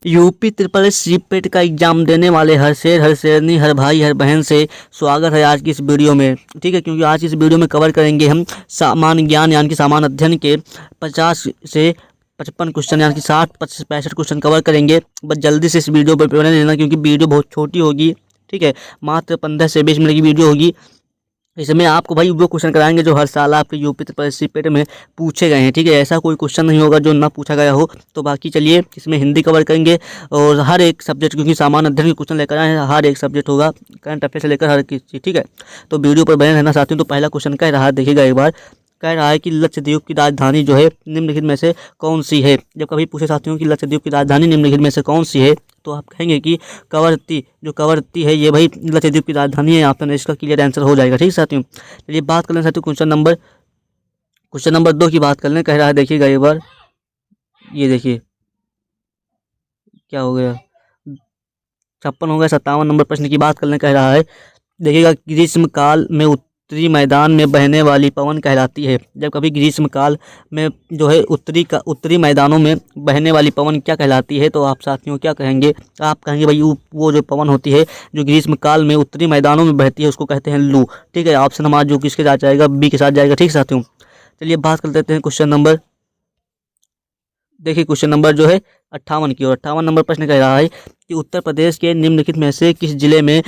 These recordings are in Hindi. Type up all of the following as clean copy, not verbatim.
यूपी ट्रिपल एस सीपेट का एग्जाम देने वाले हर शेर, हर शेरनी, हर भाई, हर बहन से स्वागत है आज की इस वीडियो में। ठीक है, क्योंकि आज इस वीडियो में कवर करेंगे हम सामान्य ज्ञान यानी कि सामान्य अध्ययन के 50 से 55 क्वेश्चन यानी कि 60-65 क्वेश्चन कवर करेंगे। बस जल्दी से इस वीडियो पर बने रहना क्योंकि वीडियो बहुत छोटी होगी। ठीक है, मात्र 15 से 20 मिनट की वीडियो होगी। इसमें आपको भाई वो क्वेश्चन कराएंगे जो हर साल आपके यूपी ट्रिपल एस सीपेट में पूछे गए हैं। ठीक है, ऐसा कोई क्वेश्चन नहीं होगा जो ना पूछा गया हो। तो बाकी चलिए, इसमें हिंदी कवर करेंगे और हर एक सब्जेक्ट, क्योंकि सामान्य अध्ययन के क्वेश्चन लेकर आए हैं, हर एक सब्जेक्ट होगा, करंट अफेयर से लेकर हर एक चीज़। ठीक है, तो वीडियो पर बने रहना चाहते हैं। तो पहला क्वेश्चन कह रहा है, देखिएगा एक बार। कह रहा है कि लक्षद्वीप की राजधानी जो है निम्नलिखित में से कौन सी है। जब कभी पूछे साथियों कि लक्षद्वीप की राजधानी निम्नलिखित में से कौन सी है, तो आप कहेंगे कि कवरत्ती। जो कवरत्ती है ये भाई लक्षद्वीप की राजधानी है। ऑप्शन इसका क्लियर आंसर हो जाएगा। ठीक है साथियों, चलिए बात कर लें साथियों क्वेश्चन नंबर 2 की बात कर लें। कह रहा है, देखिएगा एक बार, ये देखिए क्या हो गया, 56 हो गया। 57 नंबर प्रश्न की बात कर लें। कह रहा है, देखिएगा, ग्रीष्म काल में उत्तरी मैदान में बहने वाली पवन कहलाती है। जब कभी ग्रीष्म काल में जो है उत्तरी मैदानों में बहने वाली पवन क्या कहलाती है, तो आप साथियों क्या कहेंगे? आप कहेंगे भाई वो जो पवन होती है जो ग्रीष्म काल में उत्तरी मैदानों में बहती है उसको कहते हैं लू। ठीक है, ऑप्शन हमारा जो किसके साथ जाएगा, बी के साथ जाएगा। ठीक साथियों, चलिए बात कर लेते हैं क्वेश्चन नंबर, देखिए क्वेश्चन नंबर जो है 58 की ओर। 58 नंबर प्रश्न कह रहा है कि उत्तर प्रदेश के निम्नलिखित में से किस जिले में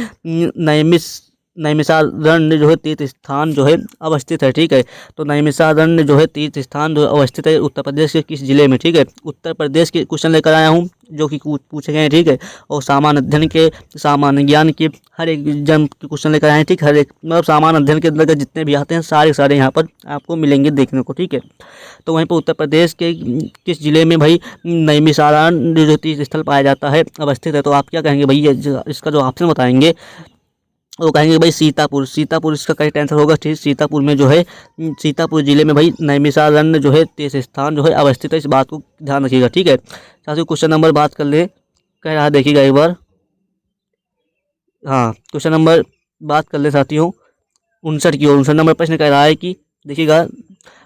नैमिषारण्य जो है तीर्थ स्थान जो है अवस्थित है। ठीक है, तो नैमिषारण्य जो है तीर्थ स्थान जो अवस्थित है उत्तर प्रदेश के किस जिले में। ठीक है, उत्तर प्रदेश के क्वेश्चन लेकर आया हूँ जो कि पूछे गए हैं। ठीक है, और सामान्य अध्ययन के, सामान्य ज्ञान के हर एक एग्जाम के क्वेश्चन लेकर आए हैं। ठीक, हर एक मतलब सामान्य अध्ययन के अंतर्गत जितने भी आते हैं सारे यहाँ पर आपको मिलेंगे देखने को। ठीक है, तो वहीं पर उत्तर प्रदेश के किस जिले में भाई नैमिषारण्य जो तीर्थ स्थल पाया जाता है अवस्थित है, तो आप क्या कहेंगे भैया? इसका जो ऑप्शन बताएंगे वो कहेंगे भाई सीतापुर। सीतापुर इसका करेक्ट आंसर होगा। ठीक, सीतापुर में जो है, सीतापुर जिले में भाई नैमिषारण्य जो है तीर्थ स्थान जो है अवस्थित है। इस बात को ध्यान रखिएगा। ठीक है, साथियों क्वेश्चन नंबर बात कर ले। कह रहा है, देखिएगा एक बार, हाँ क्वेश्चन नंबर बात कर ले साथियों 59 की ओर। 59 नंबर प्रश्न कह रहा है कि देखिएगा,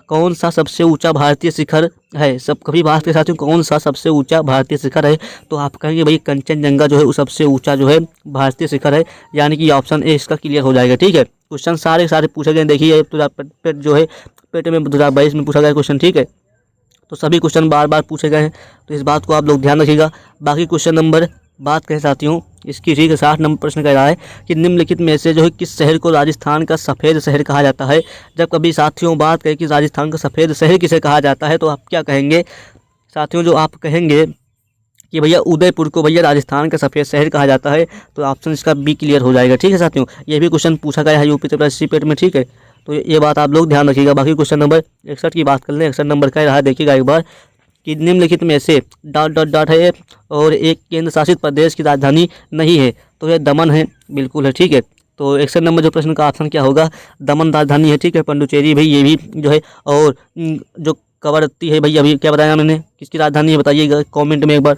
कौन सा सबसे ऊंचा भारतीय शिखर है। सब कभी बात के साथियों, कौन सा सबसे ऊंचा भारतीय शिखर है, तो आप कहेंगे भाई कंचनजंगा जो है वो सबसे ऊंचा जो है भारतीय शिखर है, यानी कि ऑप्शन ए इसका क्लियर हो जाएगा। ठीक है, क्वेश्चन सारे पूछे गए। देखिए पेट जो है पेट में 2022 में पूछा गया क्वेश्चन। ठीक है, तो सभी क्वेश्चन बार बार पूछे गए हैं, तो इस बात को आप लोग ध्यान रखिएगा। बाकी क्वेश्चन नंबर बात करें साथियों इसकी। ठीक है, 60 नंबर प्रश्न कह रहा है कि निम्नलिखित में से जो है किस शहर को राजस्थान का सफ़ेद शहर कहा जाता है। जब कभी साथियों बात करें कि राजस्थान का सफ़ेद शहर किसे कहा जाता है, तो आप क्या कहेंगे साथियों? जो आप कहेंगे कि भैया उदयपुर को भैया राजस्थान का सफ़ेद शहर कहा जाता है, तो ऑप्शन इसका बी क्लियर हो जाएगा। ठीक है साथियों, ये भी क्वेश्चन पूछा गया है यूपी ट्रिपल एस सीपेट में। ठीक है, तो ये बात आप लोग ध्यान रखिएगा। बाकी क्वेश्चन नंबर 61 की बात कर लें। 61 नंबर कह रहा है, देखिएगा एक बार, कि निम्नलिखित में से डॉट है और एक केंद्र शासित प्रदेश की राजधानी नहीं है, तो यह दमन है। बिल्कुल है। ठीक है, तो 61 नंबर जो प्रश्न का ऑप्शन क्या होगा, दमन राजधानी है। ठीक है, पंडुचेरी भाई ये भी जो है, और जो कवरत्ती है भाई, अभी क्या बताया मैंने, किसकी राजधानी है बताइएगा कमेंट में एक बार।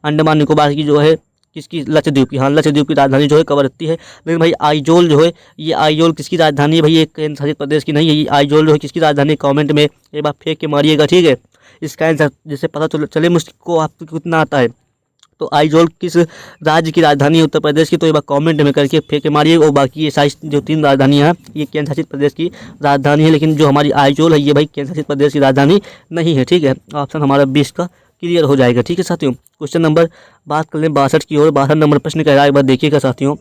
अंडमान निकोबार की जो है किसकी, लक्षद्वीप की। हाँ, लक्षद्वीप की राजधानी जो है कवरत्ती है। लेकिन भाई आइजोल जो है, ये आइजोल किसकी राजधानी है भाई? एक केंद्र शासित प्रदेश की नहीं है। ये आइजोल जो है किसकी राजधानी है, कमेंट में एक बार फेंक के मारिएगा। ठीक है, इसका आंसर जिससे पता चले मुझको आपको कितना आता है, तो आइजोल किस राज्य की राजधानी है उत्तर प्रदेश की, तो एक बार कमेंट में करके फेंक के मारिए। और बाकी ये साइज जो 3 राजधानियाँ हैं ये केंद्र शासित प्रदेश की राजधानी है, लेकिन जो हमारी आइजोल है ये भाई केंद्र शासित प्रदेश की राजधानी नहीं है। ठीक है, ऑप्शन हमारा 20 का क्लियर हो जाएगा। ठीक है साथियों, क्वेश्चन नंबर बात कर लें 62 की ओर। 62 नंबर प्रश्न कह रहा है, एक बार देखिएगा साथियों,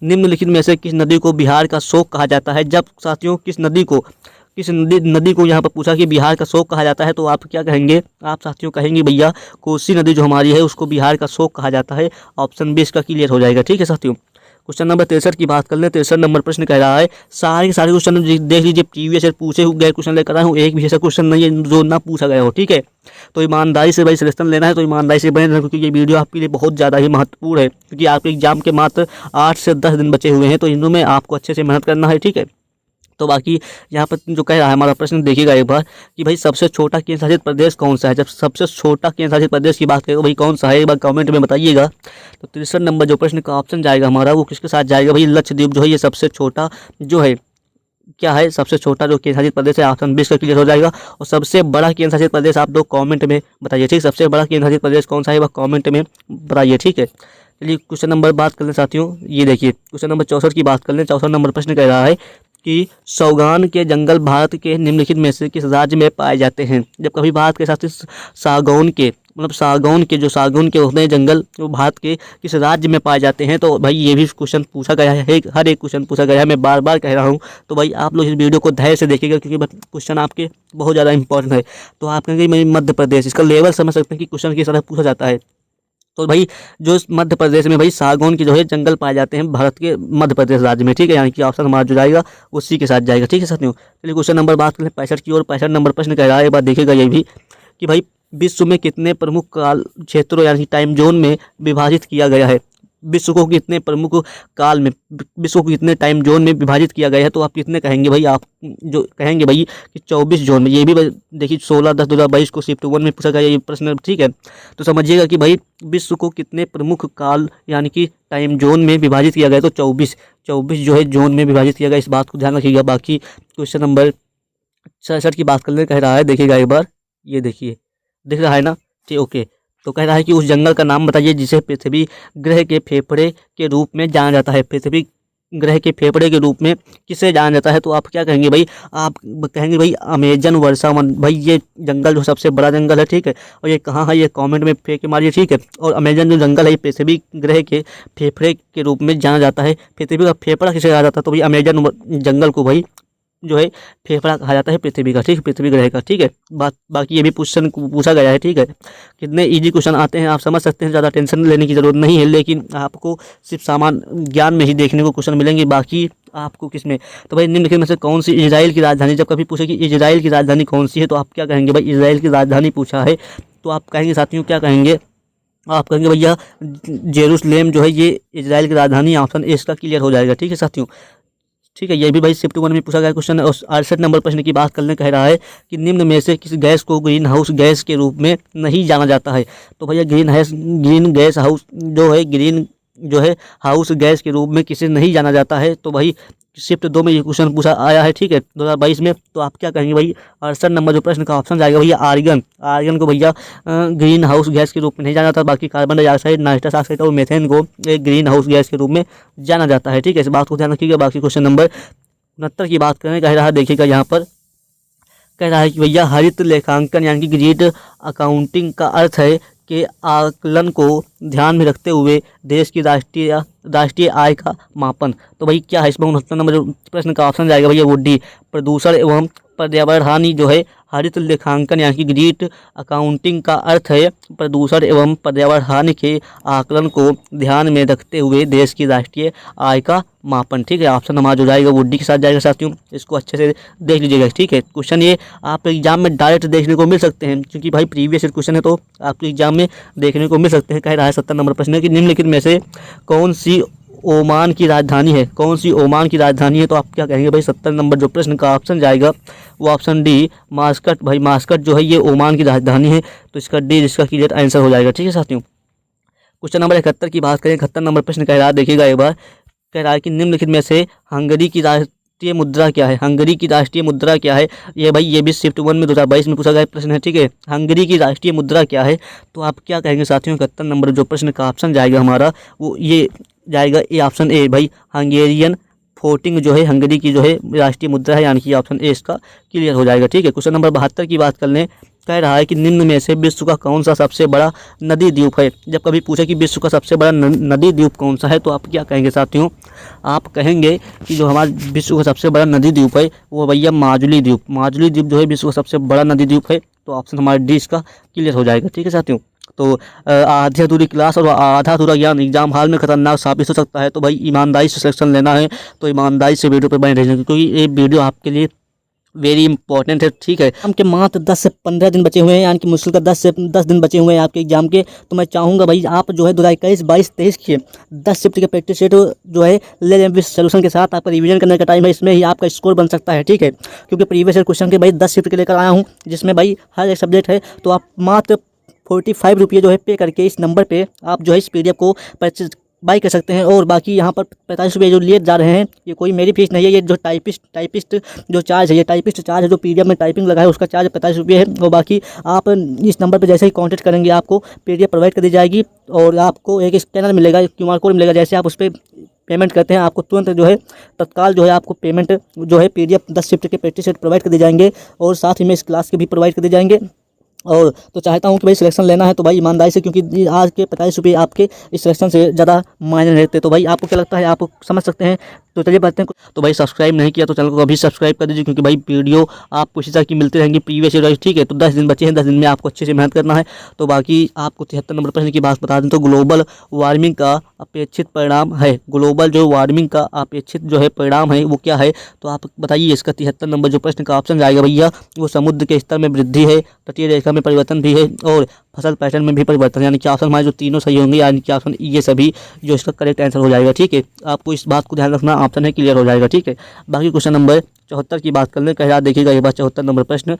निम्नलिखित में से किस नदी को बिहार का शोक कहा जाता है। जब साथियों किस नदी को यहाँ पर पूछा कि बिहार का शोक कहा जाता है, तो आप क्या कहेंगे? आप साथियों कहेंगे भैया कोसी नदी जो हमारी है उसको बिहार का शोक कहा जाता है। ऑप्शन 20 का क्लियर हो जाएगा। ठीक है साथियों, क्वेश्चन नंबर 63 की बात कर लें। 63 नंबर प्रश्न कह रहा है, सारे के सारे क्वेश्चन देख लीजिए, प्रीवियस पूछे गए क्वेश्चन लेकर आया हूँ, एक भी ऐसा क्वेश्चन नहीं है जो ना पूछा गया हो। ठीक है, तो ईमानदारी से भाई सिलेक्शन लेना है तो ईमानदारी से बने रहना, क्योंकि ये वीडियो आपके लिए बहुत ज़्यादा ही महत्वपूर्ण है, क्योंकि आपके एग्जाम के मात्र 8 से 10 दिन बचे हुए हैं, तो इनमें आपको अच्छे से मेहनत करना है। ठीक है, तो बाकी यहाँ पर जो कह रहा है हमारा प्रश्न, देखिएगा एक बार, कि भाई सबसे छोटा केंद्र शासित प्रदेश कौन सा है। जब सबसे छोटा केंद्र शासित प्रदेश की बात करें भाई कौन सा है, एक बार कमेंट में बताइएगा। तो 63 नंबर जो प्रश्न का ऑप्शन जाएगा हमारा वो किसके साथ जाएगा भाई? लक्षद्वीप जो है ये सबसे छोटा जो है क्या है सबसे छोटा जो केंद्र शासित प्रदेश है, ऑप्शन 20 का क्लियर हो जाएगा। और सबसे बड़ा केंद्र शासित प्रदेश आप लोग कमेंट में बताइए, ठीक। सबसे बड़ा केंद्र शासित प्रदेश कौन सा है वह कमेंट में बताइए, ठीक है। चलिए क्वेश्चन नंबर बात कर लें साथियों, ये देखिए क्वेश्चन नंबर 64 की बात कर लें। 64 नंबर प्रश्न कह रहा है कि सागौन के जंगल भारत के निम्नलिखित में से किस राज्य में पाए जाते हैं। जब कभी बात के साथ सागौन के मतलब सागौन के जो सागौन के होते हैं जंगल, वो भारत के किस राज्य में पाए जाते हैं, तो भाई ये भी क्वेश्चन पूछा गया है, हर एक क्वेश्चन पूछा गया है, मैं बार बार कह रहा हूँ। तो भाई आप लोग इस वीडियो को धैर्य से देखिएगा, क्योंकि क्वेश्चन आपके बहुत ज़्यादा इंपॉर्टेंट है। तो आप कहेंगे मैं मध्य प्रदेश, इसका लेवल समझ सकते हैं कि क्वेश्चन किस तरह पूछा जाता है। तो भाई जो मध्य प्रदेश में भाई सागौन के जो है जंगल पाए जाते हैं भारत के मध्य प्रदेश राज्य में, ठीक है। यानी कि ऑप्शन हमारा जो जाएगा उसी के साथ जाएगा, ठीक है साथियों। चलिए क्वेश्चन नंबर बात करें 65 की ओर। 65 नंबर प्रश्न कह रहा है, एक बार देखिएगा ये भी कि भाई विश्व में कितने प्रमुख काल क्षेत्रों यानी कि टाइम जोन में विभाजित किया गया है। विश्व को कितने प्रमुख काल में, विश्व को कितने टाइम जोन में विभाजित किया गया है, तो आप कितने कहेंगे भाई। आप जो कहेंगे भाई कि 24 जोन में। ये भी देखिए 16/10/2022 को शिफ्ट 1 में पूछा गया ये प्रश्न, ठीक है। तो समझिएगा कि भाई विश्व को कितने प्रमुख काल यानी कि टाइम जोन में विभाजित किया गया, तो 24 जो है जोन में विभाजित किया गया, इस बात को ध्यान रखिएगा। बाकी क्वेश्चन नंबर 66 की बात करने कह रहा है, देखिएगा एक बार, ये देखिए दिख रहा है ना, ठीक, ओके। तो कह रहा है कि उस जंगल का नाम बताइए जिसे पृथ्वी ग्रह के फेफड़े के रूप में जाना जाता है। पृथ्वी ग्रह के फेफड़े के रूप में किसे जाना जाता है, तो आप क्या कहेंगे भाई। आप कहेंगे भाई अमेजन वर्षा वन। भाई ये जंगल जो सबसे बड़ा जंगल है, ठीक है। और ये कहाँ है, ये कमेंट में फेंक के मारिए, ठीक है। और अमेजन जो जंगल है ये पृथ्वी ग्रह के फेफड़े के रूप में जाना जाता है। पृथ्वी का फेफड़ा किसे कहा जाता है, तो भाई अमेजन जंगल को भाई जो है फेफड़ा कहा जाता है पृथ्वी का, ठीक है, पृथ्वी ग्रह का, ठीक है। बाकी ये भी क्वेश्चन पूछा गया है, ठीक है। कितने इजी क्वेश्चन आते हैं आप समझ सकते हैं, ज़्यादा टेंशन लेने की ज़रूरत नहीं है। लेकिन आपको सिर्फ सामान्य ज्ञान में ही देखने को क्वेश्चन मिलेंगे, बाकी आपको किसमें। तो भाई निम्नलिखित में से कौन सी इजराइल की राजधानी, जब कभी पूछे कि इजराइल की राजधानी कौन सी है, तो आप क्या कहेंगे भाई। इजराइल की राजधानी पूछा है तो आप कहेंगे साथियों, क्या कहेंगे आप कहेंगे भैया जेरूसलेम जो है ये इजराइल की राजधानी, ऑप्शन ए इसका क्लियर हो जाएगा, ठीक है साथियों। ठीक है, ये भी भाई शिफ्ट 1 में पूछा गया क्वेश्चन है। और 68 नंबर प्रश्न की बात करने कह रहा है कि निम्न में से किस गैस को ग्रीन हाउस गैस के रूप में नहीं जाना जाता है। तो भैया ग्रीन गैस हाउस जो है ग्रीन जो है हाउस गैस के रूप में किसे नहीं जाना जाता है, तो भाई शिफ्ट 2 में ये क्वेश्चन पूछा आया है, ठीक है, 2022 में। तो आप क्या कहेंगे भाई 68 नंबर जो प्रश्न का ऑप्शन जाएगा भैया आर्गन को भैया ग्रीन हाउस गैस के रूप में नहीं जाना जाता। बाकी कार्बन डाइऑक्साइड, नाइट्रस ऑक्साइड और मेथेन को एक ग्रीन हाउस गैस के रूप में जाना जाता है, ठीक है। इस बात को ध्यान रखिएगा। बाकी क्वेश्चन नंबर 69 की बात करें, कह रहा है देखिएगा यहाँ पर कह रहा है कि भैया हरित लेखांकन यानी कि ग्रीन अकाउंटिंग का अर्थ है के आकलन को ध्यान में रखते हुए देश की राष्ट्रीय आय का मापन। तो भाई क्या है इसमें 69 नंबर जो प्रश्न का ऑप्शन जाएगा भैया वो डी, प्रदूषण एवं पर्यावरण हानि जो है हरित लेखांकन यानी कि ग्रीन अकाउंटिंग का अर्थ है प्रदूषण एवं पर्यावरण हानि के आकलन को ध्यान में रखते हुए देश की राष्ट्रीय आय का मापन, ठीक है। ऑप्शन हमारा जो जाएगा वो डी के साथ जाएगा साथियों। इसको अच्छे से देख लीजिएगा, ठीक है। क्वेश्चन ये आप एग्जाम में डायरेक्ट देखने को मिल सकते हैं, क्योंकि भाई प्रीवियस क्वेश्चन है तो आपके एग्जाम में देखने को मिल सकते हैं। कह रहा है 70 नंबर प्रश्न है कि निम्नलिखित में से कौन सी ओमान की राजधानी है, कौन सी ओमान की राजधानी है, तो आप क्या कहेंगे भाई 70 नंबर जो प्रश्न का ऑप्शन जाएगा वो ऑप्शन डी मास्कट। भाई मास्कट जो है ये ओमान की राजधानी है, तो इसका डी जिसका क्लियर आंसर हो जाएगा, ठीक है साथियों। क्वेश्चन नंबर 71 की बात करें, 71 नंबर प्रश्न कह रहा है देखिएगा एक बार, कह रहा है कि निम्नलिखित में से हंगरी की राष्ट्रीय मुद्रा क्या है। हंगरी की राष्ट्रीय मुद्रा क्या है, ये भाई ये भी शिफ्ट 1 में 2022 में पूछा गया प्रश्न है, ठीक है। हंगरी की राष्ट्रीय मुद्रा क्या है, तो आप क्या कहेंगे साथियों 71 नंबर जो प्रश्न का ऑप्शन जाएगा हमारा वो ये जाएगा ए, ऑप्शन ए भाई हंगेरियन फोर्टिंग जो है हंगरी की जो है राष्ट्रीय मुद्रा है, यानी कि ऑप्शन ए इसका क्लियर हो जाएगा, ठीक है। क्वेश्चन नंबर 72 की बात कर लें, कह रहा है कि निम्न में से विश्व का कौन सा सबसे बड़ा नदी द्वीप है। जब कभी पूछे कि विश्व का सबसे बड़ा नदी द्वीप कौन सा है, तो आप क्या कहेंगे साथियों, आप कहेंगे कि जो हमारा विश्व का सबसे बड़ा नदी द्वीप है वो भैया माजुली द्वीप। माजुली द्वीप जो है विश्व का सबसे बड़ा नदी द्वीप है, तो ऑप्शन हमारा डी इसका क्लियर हो जाएगा, ठीक है साथियों। तो आधी अधूरी क्लास और आधा अधूरा ज्ञान एग्जाम हाल में खतरनाक साबित हो सकता है, तो भाई ईमानदारी से सिलेक्शन लेना है तो ईमानदारी से वीडियो पर बने रहिए, क्योंकि ये वीडियो आपके लिए वेरी इंपॉर्टेंट है, ठीक है। एग्जाम के मात्र 10 से 15 दिन बचे हुए हैं, यानी कि मुश्किल का 10 से 10 दिन बचे हुए हैं आपके एग्जाम के। तो मैं चाहूँगा भाई आप जो है 2021, 22, 23 के 10 शिफ्ट के प्रैक्टिस सेट जो है ले लें विद सोल्यूशन के साथ। आपका रिवीजन करने का टाइम है, इसमें ही आपका स्कोर बन सकता है, ठीक है। क्योंकि प्रीवियस क्वेश्चन के भाई 10 शिफ्ट के लेकर आया हूँ, जिसमें भाई हर एक सब्जेक्ट है। तो आप मात्र 45 रुपये जो है पे करके इस नंबर पे आप जो है इस PDF को परचेज बाई कर सकते हैं। और बाकी यहाँ पर 45 रुपये जो लिए जा रहे हैं ये कोई मेरी फीस नहीं है, ये जो टाइपिस्ट जो चार्ज है, ये टाइपिस्ट चार्ज है जो PDF में टाइपिंग लगा है उसका चार्ज 45 रुपये है। और बाकी आप इस नंबर पर जैसे ही कॉन्टैक्ट करेंगे आपको PDF प्रोवाइड कर दी जाएगी और आपको एक स्कैनर मिलेगा, QR कोड मिलेगा। जैसे आप उस पर पेमेंट करते हैं आपको तुरंत जो है तत्काल जो है आपको पेमेंट जो है PDF 10 शिफ्ट के प्रैक्टिस सेट प्रोवाइड कर दिए जाएंगे और साथ ही में इस क्लास के भी प्रोवाइड कर दिए जाएंगे। और तो चाहता हूँ कि भाई सिलेक्शन लेना है तो भाई ईमानदारी से, क्योंकि आज के 45 रुपये आपके इस सिलेक्शन से ज़्यादा मायने रहते। तो भाई आपको क्या लगता है, आप समझ सकते हैं। तो चलिए बढ़ते हैं। तो भाई सब्सक्राइब नहीं किया तो चैनल को अभी सब्सक्राइब कर दीजिए, क्योंकि भाई वीडियो आपको इसी तरह की मिलती रहेंगी प्रीवियस ईयर। ठीक है, तो 10 दिन बचे हैं, 10 दिन में आपको अच्छे से मेहनत करना है। तो बाकी आपको 73 नंबर प्रश्न की बात बता दें तो ग्लोबल वार्मिंग का अपेक्षित परिणाम है, ग्लोबल जो वार्मिंग का अपेक्षित जो है परिणाम है वो क्या है, तो आप बताइए। इसका 73 नंबर जो प्रश्न का ऑप्शन जाएगा भैया वो समुद्र के स्तर में वृद्धि है, तटीय रेखा में परिवर्तन भी है और फसल पैटर्न में भी परिवर्तन। यानी कि ऑप्शन हमारे जो तीनों सही होंगे, यानी कि ऑप्शन ये सभी जो इसका करेक्ट आंसर हो जाएगा। ठीक है, आपको इस बात को ध्यान रखना, ऑप्शन है क्लियर हो जाएगा। ठीक है, बाकी क्वेश्चन नंबर 74 की बात कर लें। कह रहा देखिएगा एक बार 74 नंबर प्रश्न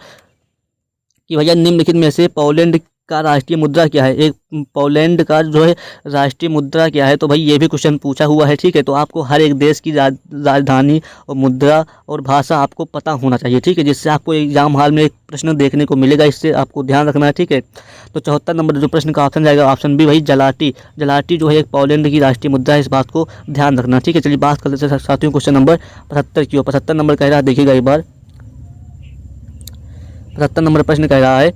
कि भैया निम्नलिखित में से पोलैंड का राष्ट्रीय मुद्रा क्या है। एक पोलैंड का जो है राष्ट्रीय मुद्रा क्या है, तो भाई ये भी क्वेश्चन पूछा हुआ है। ठीक है, तो आपको हर एक देश की राजधानी और मुद्रा और भाषा आपको पता होना चाहिए। ठीक है, जिससे आपको एग्जाम हॉल में एक प्रश्न देखने को मिलेगा, इससे आपको ध्यान रखना है। ठीक है, तो 74 नंबर जो प्रश्न का ऑप्शन जाएगा ऑप्शन बी भाई जलाटी। जलाटी जो है एक पोलैंड की राष्ट्रीय मुद्रा है, इस बात को ध्यान रखना। ठीक है, चलिए बात कर लेते हैं साथियों क्वेश्चन नंबर 75 की। 75 नंबर कह रहा है देखिएगा एक बार, 75 नंबर प्रश्न कह रहा है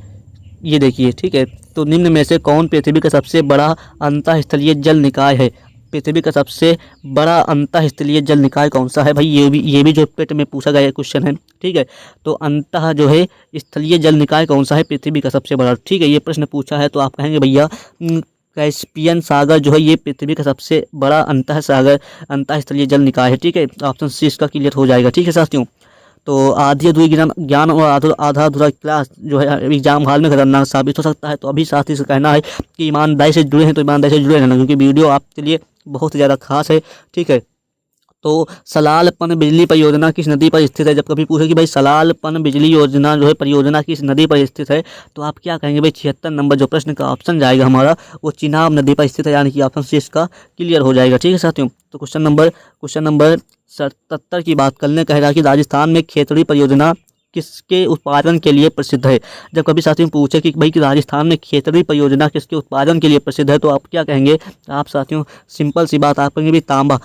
ये देखिए। ठीक है, तो निम्न में से कौन पृथ्वी का सबसे बड़ा अंतःस्थलीय जल निकाय है। पृथ्वी का सबसे बड़ा अंतःस्थलीय जल निकाय कौन सा है भाई, ये भी जो पेट में पूछा गया क्वेश्चन है। ठीक है, तो अंतः जो है स्थलीय जल निकाय कौन सा है पृथ्वी का सबसे बड़ा। ठीक है, ये प्रश्न पूछा है तो आप कहेंगे भैया कैस्पियन सागर जो है ये पृथ्वी का सबसे बड़ा अंतःस्थलीय जल निकाय है। ठीक है, ऑप्शन सी इसका क्लियर हो जाएगा। ठीक है साथियों, तो आधी अधूरी ज्ञान और आधा अधूरा क्लास जो है एग्जाम हॉल में खतरनाक साबित हो सकता है। तो अभी साथी से कहना है कि ईमानदारी से जुड़े हैं तो ईमानदारी से जुड़े रहना, क्योंकि वीडियो आपके लिए बहुत ज़्यादा खास है। ठीक है, तो सलाल पन बिजली परियोजना किस नदी पर स्थित है। जब कभी पूछे कि भाई सलाल पन बिजली योजना जो है परियोजना किस नदी पर स्थित है, तो आप क्या कहेंगे भाई 76 नंबर जो प्रश्न का ऑप्शन जाएगा हमारा वो चिनाब नदी पर स्थित है, यानी कि ऑप्शन सी इसका क्लियर हो जाएगा। ठीक है साथियों, तो क्वेश्चन नंबर 77 की बात करने कह रहा है कि राजस्थान में खेतड़ी परियोजना किसके उत्पादन के लिए प्रसिद्ध है। जब कभी साथियों पूछे कि भाई कि राजस्थान में खेतड़ी परियोजना किसके उत्पादन के लिए प्रसिद्ध है, तो आप क्या कहेंगे। आप साथियों सिंपल सी बात आप कहेंगे भाई तांबा।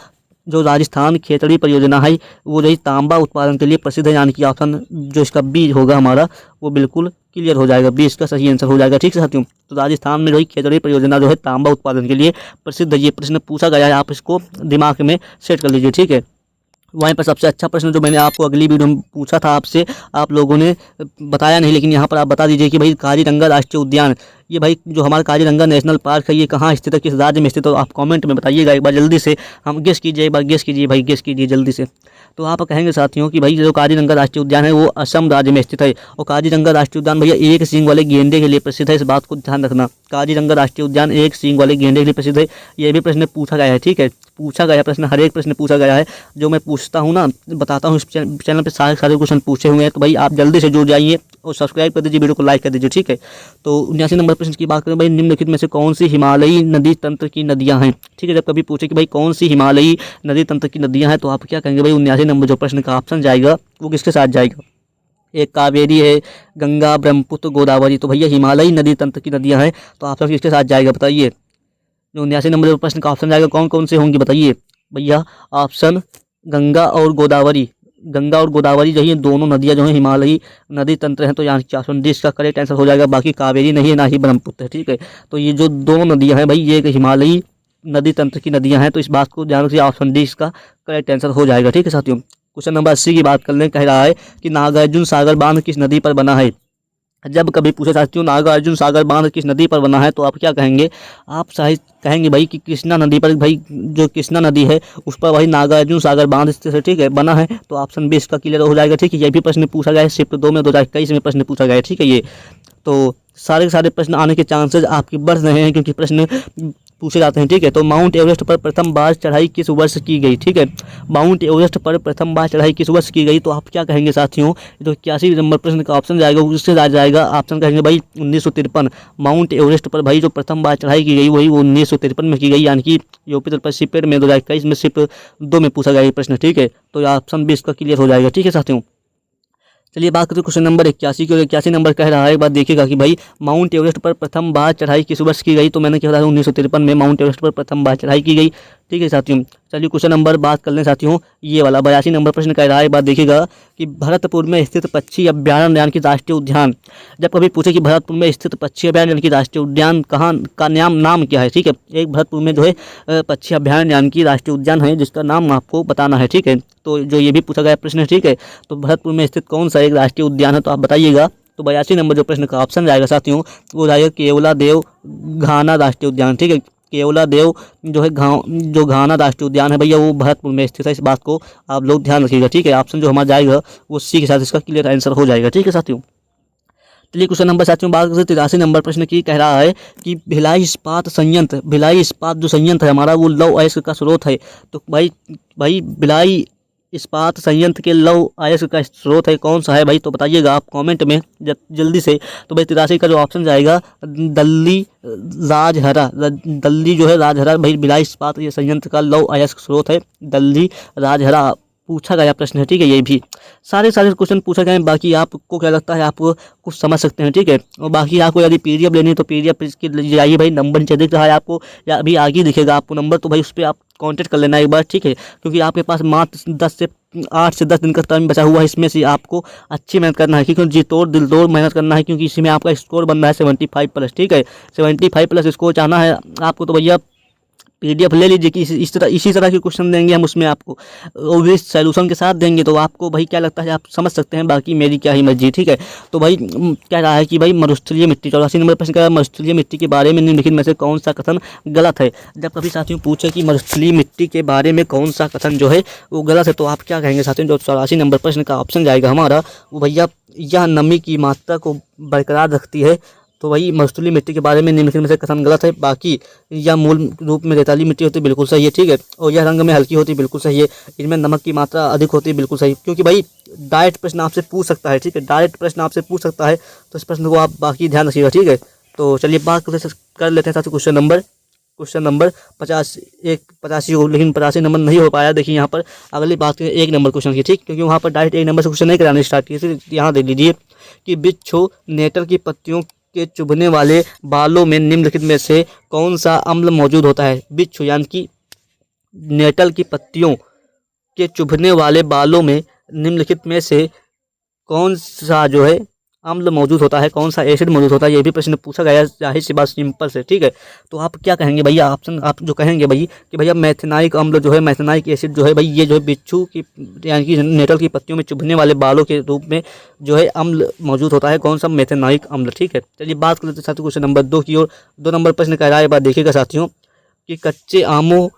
जो राजस्थान खेतड़ी परियोजना है वो रही तांबा उत्पादन के लिए प्रसिद्ध है, यानी कि ऑप्शन जो इसका बी होगा हमारा वो बिल्कुल क्लियर हो जाएगा, बी इसका सही आंसर हो जाएगा। ठीक है साथियों, तो राजस्थान में रही खेतड़ी परियोजना जो है तांबा उत्पादन के लिए प्रसिद्ध है। ये प्रश्न पूछा गया है, आप इसको दिमाग में सेट कर लीजिए। ठीक है, वहीं पर सबसे अच्छा प्रश्न जो मैंने आपको अगली वीडियो में पूछा था आपसे, आप लोगों ने बताया नहीं, लेकिन यहाँ पर आप बता दीजिए कि भाई काजीरंगा राष्ट्रीय उद्यान, ये भाई जो हमारा काजीरंगा नेशनल पार्क है ये कहाँ स्थित है, किस राज्य में स्थित है। तो आप कमेंट में बताइएगा एक बार जल्दी से, हम गेस कीजिए, एक बार गेस कीजिए भाई, गेस कीजिए जल्दी से। तो आप कहेंगे साथियों कि भाई जो काजीरंगा राष्ट्रीय उद्यान है वो असम राज्य में स्थित है। और काजीरंगा राष्ट्रीय उद्यान भैया एक सींग वाले गेंडे के लिए प्रसिद्ध है, इस बात को ध्यान रखना। काजीरंगा राष्ट्रीय उद्यान एक सींग वाले गेंडे के लिए प्रसिद्ध है, ये भी प्रश्न पूछा गया है। ठीक है, पूछा गया प्रश्न, हर एक प्रश्न पूछा गया है जो मैं पूछता हूँ ना, बताता हूँ इस चैनल पे सारे क्वेश्चन पूछे हुए हैं। तो भाई आप जल्दी से जुड़ जाइए और सब्सक्राइब कर दीजिए, वीडियो को लाइक कर दीजिए। ठीक है, तो 79 नंबर प्रश्न की बात करें भाई निम्नलिखित में से कौन सी हिमालयी नदी तंत्र की नदियां हैं। ठीक है, जब कभी पूछे कि भाई कौन सी हिमालयी नदी तंत्र की नदियां हैं, तो आप क्या कहेंगे भाई 79 नंबर जो प्रश्न का ऑप्शन जाएगा वो किसके साथ जाएगा। एक कावेरी है, गंगा, ब्रह्मपुत्र, गोदावरी। तो भैया हिमालयी नदी तंत्र की नदियां हैं, तो ऑप्शन किसके साथ जाएगा बताइए। जो 79 नंबर जो प्रश्न का ऑप्शन जाएगा कौन कौन से होंगे बताइए भैया। ऑप्शन गंगा और गोदावरी, गंगा और गोदावरी जो है दोनों नदियां जो है हिमालयी नदी तंत्र हैं, तो यहाँ की ऑप्शन डी इसका करेक्ट आंसर हो जाएगा। बाकी कावेरी नहीं है, ना ही ब्रह्मपुत्र है। ठीक है, तो ये जो दो नदियां हैं भाई ये हिमालयी नदी तंत्र की नदियां हैं, तो इस बात को ध्यान रखिए, ऑप्शन डी इसका करेक्ट आंसर हो जाएगा। ठीक है साथियों, क्वेश्चन नंबर 80 की बात करने कह रहा है कि नागार्जुन सागर बांध किस नदी पर बना है। जब कभी पूछे साथियों नागार्जुन सागर बांध किस नदी पर बना है, तो आप क्या कहेंगे। आप शायद कहेंगे भाई कि कृष्णा नदी पर, भाई जो कृष्णा नदी है उस पर भाई नागार्जुन सागर बांध स्थित है। ठीक है, बना है, तो ऑप्शन बी इसका क्लियर हो जाएगा। ठीक है, ये भी प्रश्न पूछा गया है शिफ्ट 2 में 2021 में प्रश्न पूछा गया है। ठीक है, ये तो सारे के सारे प्रश्न आने के चांसेस आपके बढ़ रहे हैं, क्योंकि प्रश्न पूछे जाते हैं। ठीक है, तो माउंट एवरेस्ट पर प्रथम बार चढ़ाई किस वर्ष की गई? ठीक है, माउंट एवरेस्ट पर प्रथम बार चढ़ाई किस वर्ष की गई? तो आप क्या कहेंगे साथियों? तो 81 नंबर प्रश्न का ऑप्शन जाएगा, उससे जाएगा ऑप्शन कहेंगे भाई 1953। माउंट एवरेस्ट पर भाई जो प्रथम बार चढ़ाई की गई वही 1953 में की गई, यानी कि यूपी तल पर सीपेट में 2021 में सिर्फ 2 में पूछा गया ये प्रश्न। ठीक है, तो ऑप्शन 20 का क्लियर हो जाएगा। ठीक है साथियों, चलिए बात करते हैं क्वेश्चन नंबर 81 की। 81 नंबर कह रहा है, एक बात देखिएगा कि भाई माउंट एवरेस्ट पर प्रथम बार चढ़ाई किस वर्ष की गई? तो मैंने क्या बताया 1953 में माउंट एवरेस्ट पर प्रथम बार चढ़ाई की गई। ठीक है साथियों, चलिए क्वेश्चन नंबर बात कर लें साथियों, ये वाला 82 नंबर प्रश्न कह रहा है, एक बात देखिएगा कि भरतपुर में स्थित पक्षी अभ्यारण्य यानी कि राष्ट्रीय उद्यान, जब कभी पूछे कि भरतपुर में स्थित पक्षी अभ्यारण्य यानी कि राष्ट्रीय उद्यान कहाँ का नाम क्या है? ठीक है, एक भरतपुर में जो है पक्षी अभ्यारण्य यानी कि राष्ट्रीय उद्यान है जिसका नाम आपको बताना है। ठीक है, तो जो ये भी पूछा गया प्रश्न है। ठीक है, तो भरतपुर में स्थित कौन सा एक राष्ट्रीय उद्यान है, तो आप बताइएगा। तो 82 नंबर जो प्रश्न का ऑप्शन जाएगा साथियों वो जाएगा केवलादेव घाना राष्ट्रीय उद्यान। ठीक है, केवलादेव जो है जो घाना राष्ट्रीय उद्यान है भैया वो भरतपुर में स्थित है, इस बात को आप लोग ध्यान रखिएगा। ठीक है, ऑप्शन जो हमारा जाएगा वो सी के साथ इसका क्लियर आंसर हो जाएगा। ठीक है साथियों, चलिए क्वेश्चन नंबर साथियों बात करते 83 नंबर प्रश्न की। कह रहा है कि भिलाई इस्पात संयंत्र, भिलाई इस्पात जो संयंत्र है हमारा वो लौह अयस्क का स्रोत है। तो भाई भिलाई इस्पात संयंत्र के लौह अयस्क का स्रोत है कौन सा है भाई? तो बताइएगा आप कमेंट में जल्दी से। तो भाई 83 का जो ऑप्शन जाएगा दल्ली राजहरा, दल्ली जो है राजहरा भाई भिलाई इस्पात ये संयंत्र का लौह अयस्क स्रोत है, दल्ली राजहरा पूछा गया प्रश्न है। ठीक है, ये भी सारे क्वेश्चन पूछा गए हैं। बाकी आपको क्या लगता है, आप कुछ समझ सकते हैं। ठीक है, और बाकी आपको यदि पीडीएफ लेनी है तो पीडीएफ की जाइए भाई, नंबर नीचे दिख रहा है आपको या अभी आगे दिखेगा आपको नंबर, तो भाई उस पर आप कांटेक्ट कर लेना एक बार। ठीक है, क्योंकि आपके पास मात्र 8 से 10 दिन का टाइम बचा हुआ है, इसमें से आपको अच्छी मेहनत करना है, क्योंकि जी तोड़ दिल तोड़ मेहनत करना है, क्योंकि इसमें आपका स्कोर बन रहा है 75+। ठीक है, 75+ स्कोर चाहना है आपको तो भैया पीडीएफ ले लीजिए कि इसी तरह के क्वेश्चन देंगे हम उसमें आपको, वो भी सॉल्यूशन के साथ देंगे, तो आपको भाई क्या लगता है आप समझ सकते हैं। बाकी मेरी क्या ही मर्जी। ठीक है, तो भाई कह रहा है कि भाई मरुस्थलीय मिट्टी, 84 नंबर प्रश्न का मरुस्थलीय मिट्टी के बारे में निम्नलिखित में से कौन सा कथन गलत है? जब कभी साथियों पूछे कि मरुस्थलीय मिट्टी के बारे में कौन सा कथन जो है वो गलत है, तो आप क्या कहेंगे साथियों? जो 84 नंबर प्रश्न का ऑप्शन जाएगा हमारा वो भैया यह नमी की मात्रा को बरकरार रखती है। तो वही मरुस्थलीय मिट्टी के बारे में निम्नलिखित में से कथन गलत है। बाकी यह मूल रूप में रेताली मिट्टी होती है, बिल्कुल सही है। ठीक है, और यह रंग में हल्की होती है, बिल्कुल सही है। इनमें नमक की मात्रा अधिक होती है, बिल्कुल सही, क्योंकि भाई डायरेक्ट प्रश्न आपसे पूछ सकता है। ठीक है, डायरेक्ट प्रश्न आपसे पूछ सकता है, तो इस प्रश्न को आप बाकी ध्यान रखिएगा। ठीक है, तो चलिए बात कर लेते हैं साथियों क्वेश्चन नंबर 85 हो, लेकिन 85 नंबर नहीं हो पाया। देखिए यहाँ पर अगली बात करें 1 नंबर क्वेश्चन की। ठीक, क्योंकि वहाँ पर डायरेक्ट 1 नंबर से क्वेश्चन नहीं कराने स्टार्ट किए, यहाँ देख लीजिए कि बिच्छू नेटर की पत्तियों के चुभने वाले बालों में निम्नलिखित में से कौन सा अम्ल मौजूद होता है? बिच्छू यानी कि नेटल की पत्तियों के चुभने वाले बालों में निम्नलिखित में से कौन सा जो है अम्ल मौजूद होता है, कौन सा एसिड मौजूद होता है? ये भी प्रश्न पूछा गया, जाहिर सी बात सिंपल से। ठीक है, तो आप क्या कहेंगे भैया? ऑप्शन आप जो कहेंगे भाई कि भैया मैथेनाइक अम्ल जो है, मैथेनाइक एसिड जो है भाई ये जो है बिच्छू की यानी कि नेटल की पत्तियों में चुभने वाले बालों के रूप में जो है अम्ल मौजूद होता है, कौन सा? मैथेनाइक अम्ल। ठीक है, चलिए बात कर लेते हैं साथियों क्वेश्चन नंबर 2 की ओर। 2 नंबर प्रश्न कह रहा है, बात देखिएगा साथियों कि कच्चे आमों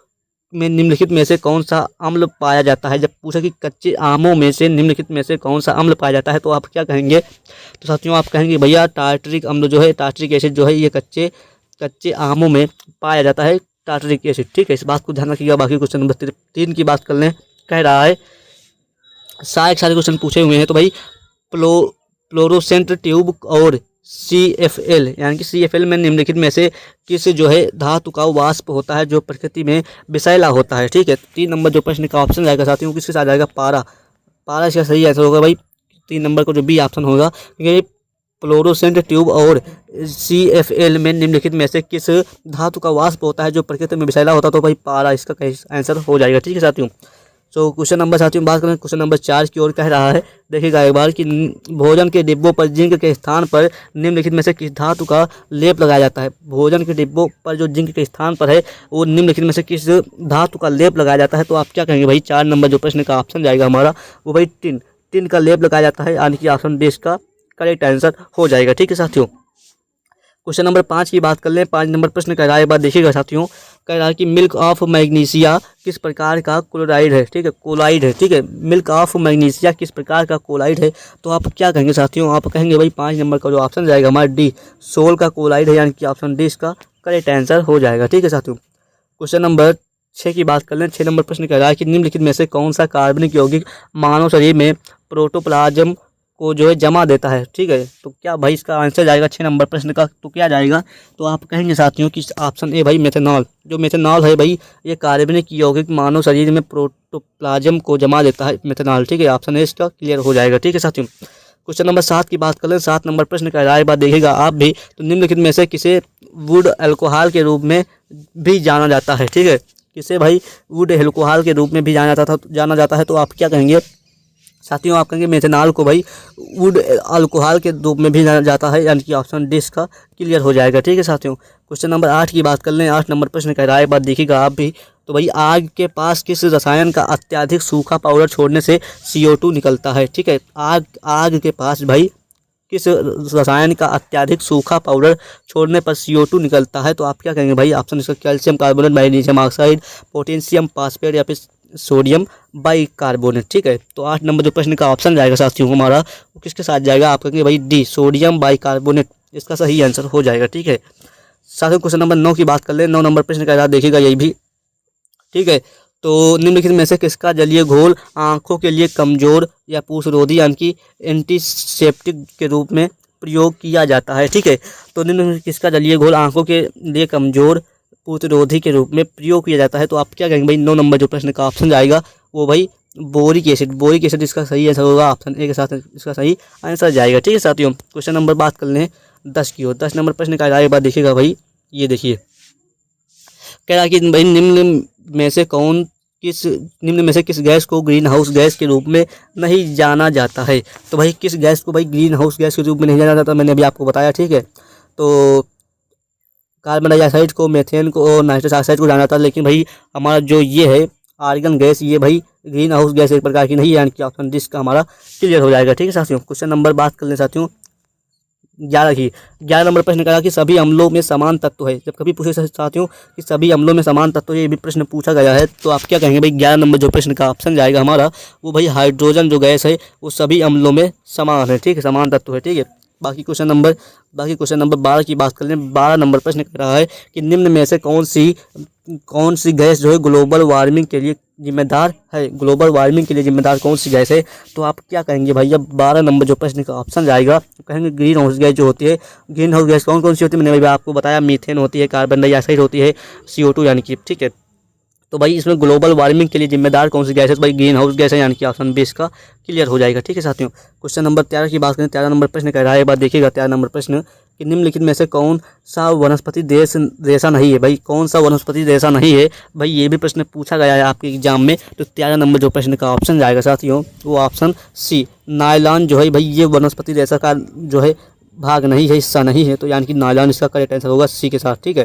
में निम्नलिखित में से कौन सा अम्ल पाया जाता है? जब पूछा कि कच्चे आमों में से निम्नलिखित में से कौन सा अम्ल पाया जाता है, तो आप क्या कहेंगे? तो साथियों आप कहेंगे भैया टार्टरिक अम्ल जो है, टार्टरिक एसिड जो है ये कच्चे आमों में पाया जाता है, टार्टरिक एसिड। ठीक है, इस बात को ध्यान रखिएगा। बाकी क्वेश्चन नंबर 3 की बात कर लें। कह रहा है सारे क्वेश्चन पूछे हुए हैं, तो भाई फ्लोरोसेंट ट्यूब और CFL यानी कि CFL में निम्नलिखित में से किस जो है धातु का वाष्प होता है जो प्रकृति में विषैला होता है? ठीक है, 3 नंबर जो प्रश्न का ऑप्शन जाएगा साथियों किसके साथ जाएगा? पारा इसका सही आंसर होगा भाई। 3 नंबर को जो बी ऑप्शन होगा, क्योंकि फ्लोरोसेंट ट्यूब और CFL में निम्नलिखित में से किस धातु का वाष्प होता है जो प्रकृति में विषैला होता है? तो भाई पारा इसका आंसर हो जाएगा। ठीक है साथियों, तो क्वेश्चन नंबर साथियों बात करें क्वेश्चन नंबर 4 की ओर। कह रहा है देखिएगा एक बार कि भोजन के डिब्बों पर जिंक के स्थान पर निम्नलिखित में से किस धातु का लेप लगाया जाता है? भोजन के डिब्बों पर जो जिंक के स्थान पर है वो निम्नलिखित में से किस धातु का लेप लगाया जाता है? तो आप क्या कहेंगे भाई? 4 नंबर जो प्रश्न का ऑप्शन जाएगा हमारा वो भाई टिन का लेप लगाया जाता है, यानी कि ऑप्शन डी का करेक्ट आंसर हो जाएगा। ठीक है साथियों, क्वेश्चन नंबर 5 की बात कर लें। 5 नंबर प्रश्न कह रहा है, बात देखिएगा साथियों, कह रहा है कि मिल्क ऑफ मैग्नीशिया किस प्रकार का क्लोराइड है? ठीक है, कोलाइड है। ठीक है, मिल्क ऑफ मैग्नीशिया किस प्रकार का कोलाइड है? तो आप क्या कहेंगे साथियों? आप कहेंगे भाई 5 नंबर का जो ऑप्शन जाएगा हमारा डी, सोल का कोलाइड है, यानी कि ऑप्शन डी इसका करेक्ट आंसर हो जाएगा। ठीक है साथियों, क्वेश्चन नंबर 6 की बात कर लें। 6 नंबर प्रश्न कह रहा है कि निम्नलिखित में से कौन सा कार्बनिक यौगिक मानव शरीर में प्रोटोप्लाज्म को जो है जमा देता है। ठीक है, तो क्या भाई इसका आंसर जाएगा 6 नंबर प्रश्न का, तो क्या जाएगा, तो आप कहेंगे साथियों कि ऑप्शन ए भाई मेथनॉल। जो मेथनॉल है भाई ये कार्बनिक यौगिक मानव शरीर में प्रोटोप्लाज्म को जमा देता है, मेथनॉल। ठीक है, ऑप्शन ए इसका क्लियर हो जाएगा। ठीक है साथियों, क्वेश्चन नंबर 7 की बात कर लें। 7 नंबर प्रश्न का राय बात देखिएगा आप भी, तो निम्नलिखित में से किसे वुड अल्कोहल के रूप में भी जाना जाता है। ठीक है, किसे भाई वुड अल्कोहल के रूप में भी जाना जाता है, तो आप क्या कहेंगे साथियों, आप कहेंगे मेथनॉल को भाई वुड अल्कोहल के रूप में भी जाना जाता है, यानी कि ऑप्शन डी का क्लियर हो जाएगा। ठीक है साथियों, क्वेश्चन नंबर 8 की बात कर लें। 8 नंबर प्रश्न का राय बात देखिएगा आप भी, तो भाई आग के पास किस रसायन का अत्यधिक सूखा पाउडर छोड़ने से CO2 निकलता है। ठीक है, आग के पास भाई किस रसायन का अत्यधिक सूखा पाउडर छोड़ने पर CO2 निकलता है, तो आप क्या कहेंगे भाई, ऑप्शन इसका calcium carbonate, magnesium oxide, potassium phosphate या फिर सोडियम बाइकार्बोनेट। ठीक है, तो 8 नंबर जो प्रश्न का ऑप्शन जाएगा साथियों हमारा, वो किसके साथ जाएगा, आप कहेंगे भाई डी, सोडियम बाइकार्बोनेट, इसका सही आंसर हो जाएगा। ठीक है साथियों, क्वेश्चन नंबर 9 की बात कर ले। 9 नंबर प्रश्न का देखिएगा यही भी। ठीक है, तो निम्नलिखित में से किसका जलीय घोल आंखों के लिए कमजोर या पूषरोधी यानी कि एंटीसेप्टिक के रूप में प्रयोग किया जाता है। ठीक है, तो निम्नलिखित किसका जलीय घोल आंखों के लिए कमजोर प्रतिरोधी के रूप में प्रयोग किया जाता है, तो आप क्या कहेंगे भाई, 9 नंबर जो प्रश्न का ऑप्शन जाएगा वो भाई बोरिक एसिड। बोरिक एसिड इसका सही आंसर होगा, ऑप्शन ए के साथ इसका सही आंसर जाएगा। ठीक है साथियों, क्वेश्चन नंबर बात कर लें 10 की ओर। 10 नंबर प्रश्न का आगे बात देखिएगा भाई, ये देखिए कह रहा है कि भाई निम्न में से किस गैस को ग्रीन हाउस गैस के रूप में नहीं जाना जाता है। तो भाई किस गैस को भाई ग्रीन हाउस गैस के रूप में नहीं जाना जाता, मैंने अभी आपको बताया। ठीक है, तो कार्बन डाइऑक्साइड को, मेथेन को और नाइट्रस ऑक्साइड को जाना जाता है, लेकिन भाई हमारा जो ये है आर्गन गैस, ये भाई ग्रीन हाउस गैस एक प्रकार की नहीं है, यानी कि ऑप्शन डी का हमारा क्लियर हो जाएगा। ठीक है साथियों, क्वेश्चन नंबर बात कर लें साथियों 11 की। 11 नंबर प्रश्न कहा कि सभी अम्लों में समान तत्व है। जब कभी पूछे साथियों कि सभी अम्लों में समान तत्व है, ये भी प्रश्न पूछा गया है, तो आप क्या कहेंगे भाई, 11 नंबर जो प्रश्न का ऑप्शन जाएगा हमारा वो भाई हाइड्रोजन जो गैस है वो सभी अम्लों में समान है। ठीक है, समान तत्व है। ठीक है, बाकी क्वेश्चन नंबर 12 की बात कर लें। 12 नंबर प्रश्न कह रहा है कि निम्न में से कौन सी गैस जो है ग्लोबल वार्मिंग के लिए जिम्मेदार है। ग्लोबल वार्मिंग के लिए जिम्मेदार कौन सी गैस है, तो आप क्या कहेंगे भाई, जब 12 नंबर जो प्रश्न का ऑप्शन जाएगा तो कहेंगे ग्रीन हाउस गैस जो होती है। ग्रीन हाउस गैस कौन कौन सी होती है, मैंने भाई आपको बताया, मीथेन होती है, कार्बन डाइऑक्साइड होती है, CO2 यानी कि। ठीक है, तो भाई इसमें ग्लोबल वार्मिंग के लिए जिम्मेदार कौन सी गैस है, तो भाई ग्रीन हाउस गैस है, यानी कि ऑप्शन 20 का क्लियर हो जाएगा। ठीक है साथियों, क्वेश्चन नंबर 13 की बात करें। 13 नंबर प्रश्न कह रहा है, बात देखिएगा 13 नंबर प्रश्न कि निम्नलिखित में से कौन सा वनस्पति रेशा नहीं है। भाई कौन सा वनस्पति रेशा नहीं है, भाई ये भी प्रश्न पूछा गया है आपके एग्जाम में, तो 13 नंबर जो प्रश्न का ऑप्शन जाएगा साथियों वो ऑप्शन सी, नायलॉन जो है भाई ये वनस्पति रेशा का जो है भाग नहीं है, हिस्सा नहीं है, तो यानी कि नायलॉन इसका करेक्ट आंसर होगा सी के साथ। ठीक है,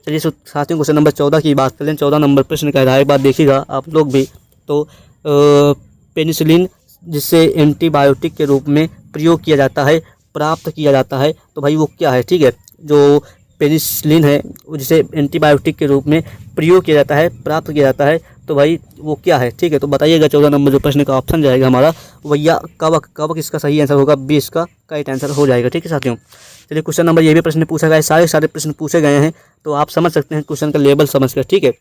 चलिए साथियों क्वेश्चन नंबर 14 की बात करें। 14 नंबर प्रश्न का है, बात देखिएगा आप लोग भी, तो पेनिसिलिन जिससे एंटीबायोटिक के रूप में प्रयोग किया जाता है, प्राप्त किया जाता है, तो भाई वो क्या है। ठीक है, जो पेनिसिलिन है जिसे एंटीबायोटिक के रूप में प्रयोग किया जाता है, प्राप्त किया जाता है, तो भाई वो क्या है। ठीक है, तो बताइएगा 14 नंबर जो प्रश्न का ऑप्शन जाएगा हमारा भैया कवक। कवक इसका सही आंसर होगा, 20 का करेक्ट आंसर हो जाएगा। ठीक है साथियों, चलिए क्वेश्चन नंबर ये भी प्रश्न पूछा गया है, सारे प्रश्न पूछे गए हैं, तो आप समझ सकते हैं क्वेश्चन का लेवल समझ कर। ठीक है,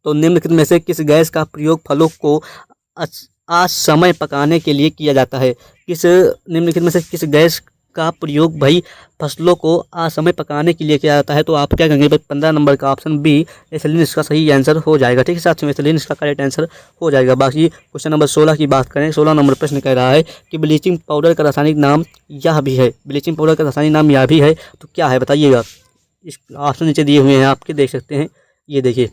तो निम्नलिखित में से किस गैस का प्रयोग फलों को असमय पकाने के लिए किया जाता है। निम्नलिखित में से किस गैस का प्रयोग भाई फसलों को असमय पकाने के लिए किया जाता है, तो आप क्या कहेंगे भाई 15 नंबर का ऑप्शन बी, एथिलीन इसका सही आंसर हो जाएगा। ठीक है साथियों, एथिलीन इसका करेक्ट आंसर हो जाएगा। बाकी क्वेश्चन नंबर 16 की बात करें। 16 नंबर प्रश्न कह रहा है कि ब्लीचिंग पाउडर का रासायनिक नाम यह भी है। ब्लीचिंग पाउडर का रासायनिक नाम यह भी है, तो क्या है बताइएगा। इस ऑप्शन नीचे दिए हुए हैं आपके, देख सकते हैं, ये देखिए,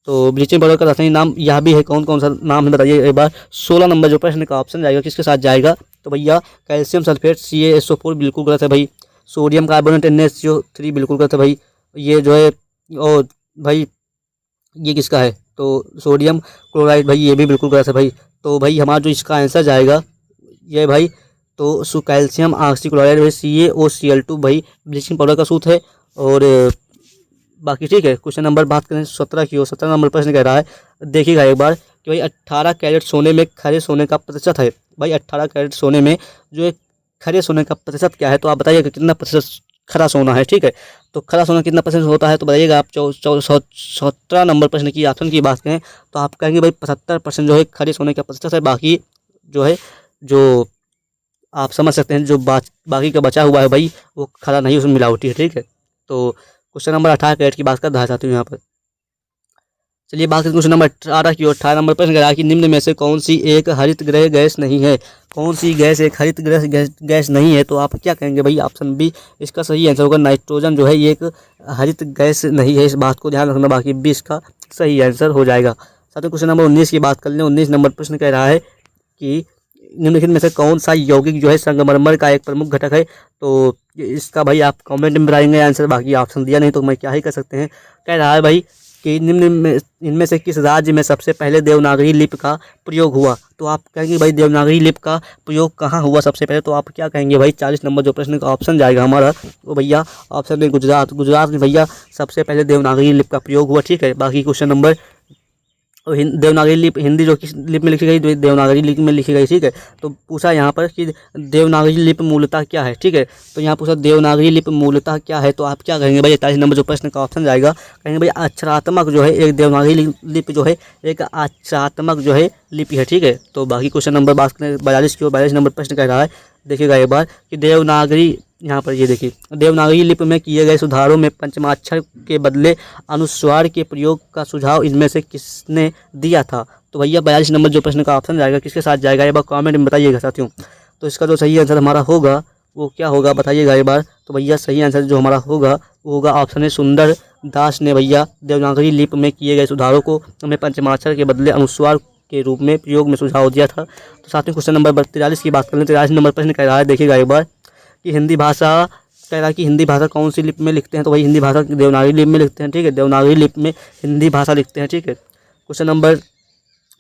तो ब्लीचिंग पाउडर का रासायनिक नाम यह भी है, कौन कौन सा नाम है बताइए एक बार। 16 नंबर जो प्रश्न का ऑप्शन जाएगा किसके साथ जाएगा, तो भैया कैल्शियम सल्फेट CaSO4 बिल्कुल गलत है भाई। सोडियम कार्बोनेट NaCO3 बिल्कुल गलत है भाई। ये जो है और भाई ये किसका है, तो सोडियम क्लोराइड भाई ये भी बिल्कुल गलत है भाई। तो भाई हमारा जो इसका आंसर जाएगा ये भाई, तो कैल्शियम ऑक्सीक्लोराइड भाई CaOCl2 भाई ब्लीचिंग पाउडर का सूत्र है। और बाकी ठीक है, क्वेश्चन नंबर बात करें 17 की, और 17 नंबर प्रश्न कह रहा है, देखिएगा एक बार कि भाई 18 कैरेट सोने में खरे सोने का प्रतिशत है। भाई 18 कैरेट सोने में जो है खरे सोने का प्रतिशत क्या है, तो आप बताइएगा कितना प्रतिशत खरा सोना है, ठीक है। तो खरा सोना कितना परसेंट होता है तो बताइएगा आप। 17 नंबर प्रश्न की ऑप्शन की बात करें तो आप कहेंगे भाई 75% जो है खरे सोने का प्रतिशत है, बाकी जो है जो आप समझ सकते हैं जो बाकी का बचा हुआ है भाई वो खरा नहीं, उसमें मिलावटी है, ठीक है। तो क्वेश्चन नंबर 18 कैरेट की बात कर चाहती हूँ यहाँ पर। चलिए बात करें क्वेश्चन नंबर 18 की ओर। 18 नंबर प्रश्न कह रहा है कि निम्न में से कौन सी एक हरित गृह गैस नहीं है। कौन सी गैस एक हरित गृह गैस नहीं है तो आप क्या कहेंगे भाई। ऑप्शन बी इसका सही आंसर होगा, नाइट्रोजन जो है ये एक हरित गैस नहीं है, इस बात को ध्यान रखना। बाकी बी इसका सही आंसर हो जाएगा। साथ ही क्वेश्चन नंबर 19 की बात कर लें। 19 नंबर प्रश्न कह रहा है कि निम्नलिखित में से कौन सा यौगिक जो है संगमरमर का एक प्रमुख घटक है। तो इसका भाई आप कमेंट में बताएंगे आंसर, बाकी ऑप्शन दिया नहीं तो मैं क्या ही कर सकते हैं। कह रहा है भाई कि निम्न में इनमें से किस राज्य में सबसे पहले देवनागरी लिपि का प्रयोग हुआ। तो आप कहेंगे भाई देवनागरी लिपि का प्रयोग कहाँ हुआ सबसे पहले, तो आप क्या कहेंगे भाई। 40 नंबर जो प्रश्न का ऑप्शन जाएगा हमारा वो भैया ऑप्शन में गुजरात। गुजरात में भैया सबसे पहले देवनागरी लिपि का प्रयोग हुआ, ठीक है। बाकी क्वेश्चन नंबर देवनागरी लिपि हिंदी जो किस लिपि में लिखी गई, देवनागरी लिपि में लिखी गई, ठीक है। तो पूछा यहाँ पर कि देवनागरी लिपि मूलतः क्या है, ठीक है। तो यहाँ पूछा देवनागरी लिपि मूलतः क्या है तो आप क्या कहेंगे भाई। 41 नंबर जो प्रश्न का ऑप्शन जाएगा, कहेंगे भाई अक्षरात्मक जो है एक देवनागरी लिपि जो है एक अक्षरात्मक जो है लिपि है, ठीक है। तो बाकी क्वेश्चन नंबर बात करें 42 की ओर। 42 नंबर प्रश्न कह रहा है, देखिएगा एक बार कि देवनागरी, यहाँ पर ये देखिए, देवनागरी लिपि में किए गए सुधारों में पंचमाक्षर के बदले अनुस्वार के प्रयोग का सुझाव इनमें से किसने दिया था। तो भैया 42 नंबर जो प्रश्न का ऑप्शन जाएगा किसके साथ जाएगा एक बार कमेंट में बताइएगा साथियों। तो इसका जो सही आंसर हमारा होगा वो क्या होगा बताइएगा एक बार। तो भैया सही आंसर जो हमारा होगा वो होगा ऑप्शन है सुंदर दास ने भैया देवनागरी लिपि में किए गए सुधारों को हमें पंचमाक्षर के बदले अनुस्वार के रूप में प्रयोग में सुझाव दिया था। तो साथ में क्वेश्चन नंबर 43 की बात कर लें। 43 नंबर प्रश्न कह रहा है, देखिएगा एक बार कि हिंदी भाषा कह रहा है कि हिंदी भाषा कौन सी लिपि में लिखते हैं। तो वही हिंदी भाषा देवनागरी लिपि में लिखते हैं, ठीक है। देवनागरी लिपि में हिंदी भाषा लिखते हैं, ठीक है। क्वेश्चन नंबर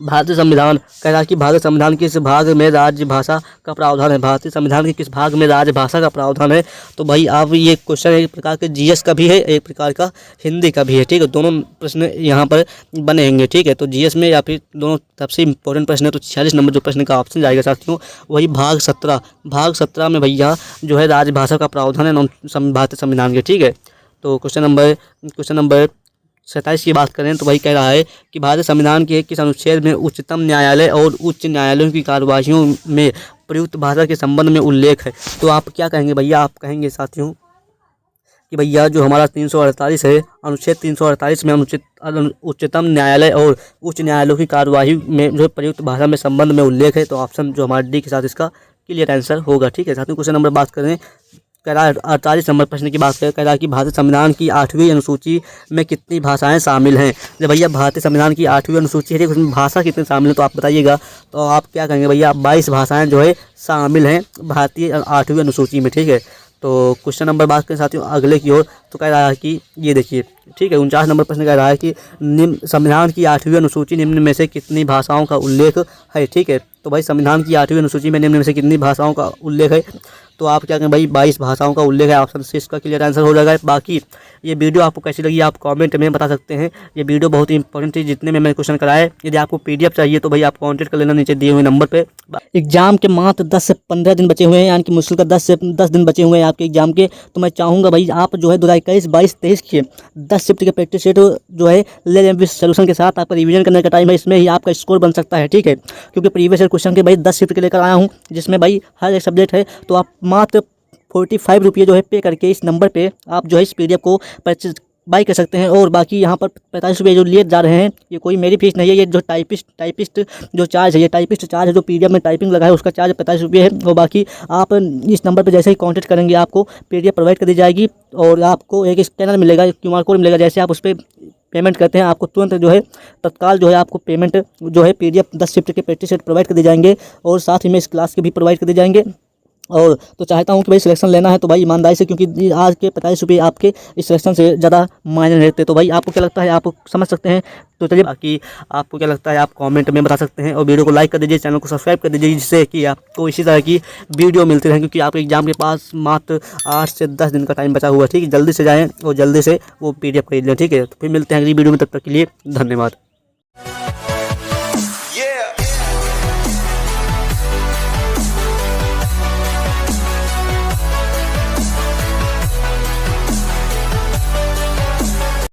भारतीय संविधान कह रहा है कि भारतीय संविधान किस भाग में राज्य भाषा का प्रावधान है। भारतीय संविधान के किस भाग में राज्य भाषा का प्रावधान है। तो भाई आप ये क्वेश्चन एक प्रकार के जीएस का भी है, एक प्रकार का हिंदी का भी है, ठीक है। दोनों प्रश्न यहाँ पर बनेंगे, ठीक है। तो जीएस में या फिर दोनों सबसे इंपॉर्टेंट प्रश्न है। तो 46 नंबर जो प्रश्न का ऑप्शन जाएगा साथियों वही भाग 17। भाग 17 में भैया जो है राजभाषा का प्रावधान है भारतीय संविधान के, ठीक है। तो क्वेश्चन नंबर 27 की बात करें तो वही कह रहा है कि भारतीय संविधान के किस अनुच्छेद में उच्चतम न्यायालय और उच्च न्यायालयों की कार्यवाहियों में प्रयुक्त भाषा के संबंध में उल्लेख है। तो आप क्या कहेंगे भैया। आप कहेंगे साथियों कि भैया जो हमारा 348 है, अनुच्छेद 348 में उच्चतम न्यायालय और उच्च न्यायालयों की कार्यवाही में जो प्रयुक्त भाषा में संबंध में उल्लेख है। तो ऑप्शन जो हमारा डी के साथ इसका क्लियर आंसर होगा, ठीक है। साथियों क्वेश्चन नंबर बात करें कह रहा है 48 नंबर प्रश्न की बात करें। कह रहा है कि भारतीय संविधान की 8वीं अनुसूची में कितनी भाषाएं शामिल हैं। जब भैया भारतीय संविधान की 8वीं अनुसूची है उसमें भाषा कितनी शामिल है तो आप बताइएगा। तो आप क्या कहेंगे भैया 22 भाषाएं जो है शामिल हैं भारतीय 8वीं अनुसूची में, ठीक है। तो क्वेश्चन नंबर बात करें साथियों अगले की ओर। तो कह रहा है कि ये देखिए, ठीक है। 49 नंबर प्रश्न कह रहा है कि निम्न संविधान की 8वीं अनुसूची निम्न में से कितनी भाषाओं का उल्लेख है, ठीक है। तो भाई संविधान की 8वीं अनुसूची में निम्न में से कितनी भाषाओं का उल्लेख है। तो आप क्या कहें भाई 22 भाषाओं का उल्लेख है। ऑप्शन सी इसका क्लियर आंसर हो जाएगा। बाकी ये वीडियो आपको कैसी लगी आप कमेंट में बता सकते हैं। ये वीडियो बहुत ही इंपॉर्टेंट थी जितने में मैंने क्वेश्चन कराए। यदि आपको पीडीएफ चाहिए तो भाई आप कांटेक्ट कर लेना नीचे दिए हुए नंबर पे। एग्जाम के मात्र 10 से 15 दिन बचे हुए हैं, यानी कि मुश्किल का 10 से 10 दिन बचे हुए हैं आपके एग्जाम के। तो मैं चाहूँगा भाई आप जो है 2021, 22, 23 के 10 शिफ्ट के प्रैक्टिस सेट जो है ले लें विद सोल्यूशन के साथ। आपका रिवीजन करने का टाइम है, इसमें ही आपका स्कोर बन सकता है, ठीक है। क्योंकि प्रीवियस ईयर क्वेश्चन के भाई 10 शिफ्ट के लेकर आया हूँ जिसमें भाई हर एक सब्जेक्ट है। तो आप मात्र 45 रुपये जो है पे करके इस नंबर पे आप जो है इस पीडीएफ को परचेज बाई कर सकते हैं। और बाकी यहाँ पर 45 रुपये जो लिए जा रहे हैं ये कोई मेरी फीस नहीं है। ये जो टाइपिस्ट जो चार्ज है, ये टाइपिस्ट चार्ज है जो पीडीएफ में टाइपिंग लगा है उसका चार्ज 45 रुपये है। और बाकी आप इस नंबर पर जैसे ही कॉन्टेक्ट करेंगे आपको पीडीएफ प्रोवाइड कर दी जाएगी और आपको एक स्कैनर मिलेगा, क्यूआर कोड मिलेगा। जैसे आप उस पर पेमेंट करते हैं आपको तुरंत जो है तत्काल जो है आपको पेमेंट जो है पीडीएफ 10 शिफ्ट के प्रैक्टिस सेट प्रोवाइड कर दी जाएंगे और साथ ही में इस क्लास के भी प्रोवाइड कर दी जाएंगे। और तो चाहता हूँ कि भाई सिलेक्शन लेना है तो भाई ईमानदारी से, क्योंकि आज के 45 रुपये आपके इस सिलेक्शन से ज़्यादा मायने रहते। तो भाई आपको क्या लगता है आप समझ सकते हैं। तो चलिए बाकी आपको क्या लगता है आप कमेंट में बता सकते हैं और वीडियो को लाइक कर दीजिए, चैनल को सब्सक्राइब कर दीजिए जिससे कि आपको इसी तरह की वीडियो मिलती रहे। क्योंकि आपके एग्जाम के पास मात्र 8 से 10 दिन का टाइम बचा हुआ है, ठीक है। जल्दी से जाएँ और जल्दी से वो पीडीएफ खरीद लें, ठीक है। तो फिर मिलते हैं अगली वीडियो में, तब तक के लिए धन्यवाद।